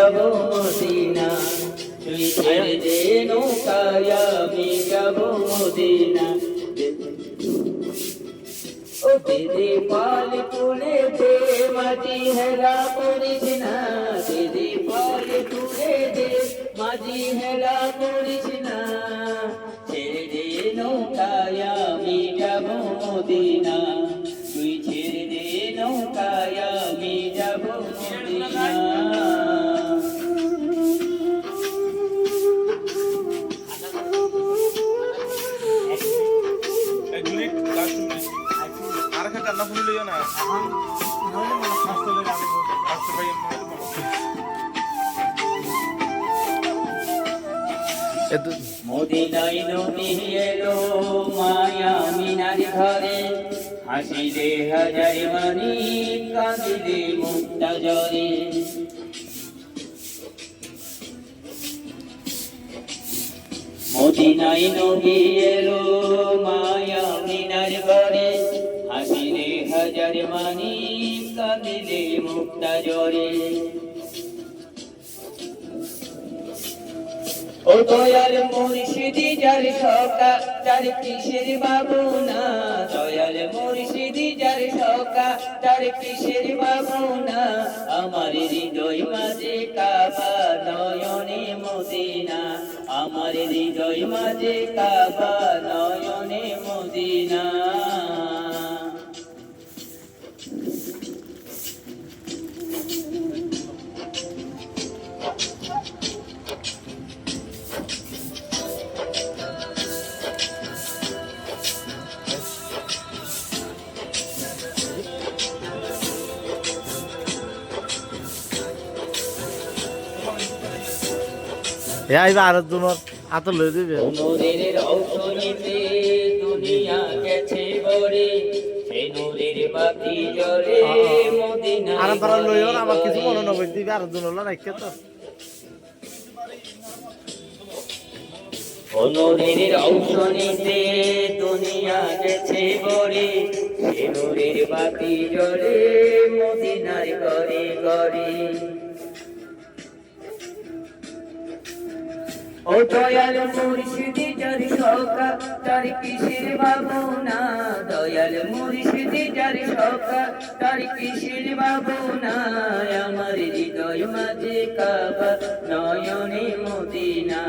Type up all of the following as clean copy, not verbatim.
যাব মদিনা, তুই ছেড়ে দে নৌকায় আমি যাব মদিনা। ও দিদি পাল তুলে দে মাঝি হেলা করিস না, দিদি পাল তুলে দে মাঝি হেলা করিস না, ছেড়ে দে নৌকায় আমি যাব মদিনা, তুই ছেড়ে দে নৌকায় আমি যাব মদিনা। মদিনায় নবী এলো মায়া মিনার ঘরে, হাসিলে হাজার মানি কাঁদিলে মুক্তা জরে। মদিনায় নবী এলো মায়া মিনার ঘরে, হাসিলে হাজার মানি কাঁদিলে মুক্তা জরে। ও দয়াল মুর্শিদি যার সকা তার কিসের বাবুনা, দয়াল মুর্শিদি যার সকা তার কিসের বাবুনা, আমার হৃদয় মাঝে কাবা নয়নে মদিনা, আমার হৃদয় মাঝে কাবা নয়নে মদিনা। নূরের ঔষধিতে দুনিয়া গেছে ভরে, সে নূরের বাতি জ্বলে মদিনায় আমার কিছু মনে নয় দিবে আর দুনো রাখছে তো। নূরের ঔষধিতে দুনিয়া গেছে ভরে, সে নূরের বাতি জ্বলে মদিনার ঘরে ঘরে। ও দয়াল মুর্শিদি যার সকা তার কিসের বাবুনা, দয়াল মুর্শিদি যার সকা তার কিসের বাবুনা, আমার হৃদয় মাঝে কাবা নয়নে মদিনা,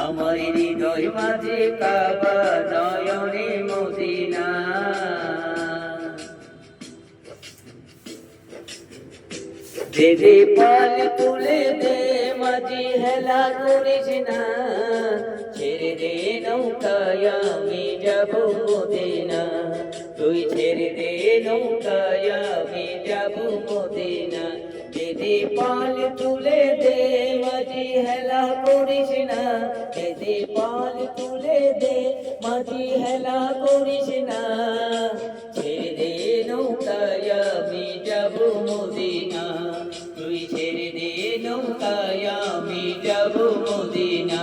আমার হৃদয় মাঝে কাবা নয়নে মদিনা। দে পাল তুলে দে মাঝি হেলা করিস না, ছেড়ে দে নৌকায় আমি যাব মদিনা, তুই ছেড়ে দে নৌকায় আমি যাব মদিনা। দে পাল তুলে দে মাঝি হেলা করিস না, দে পাল তুলে দে মাঝি হেলা করিস না, ছেড়ে দে নৌকায় আমি যাব মদিনা, তুই ছেড়ে দে নৌকায় আমি যাব মদিনা।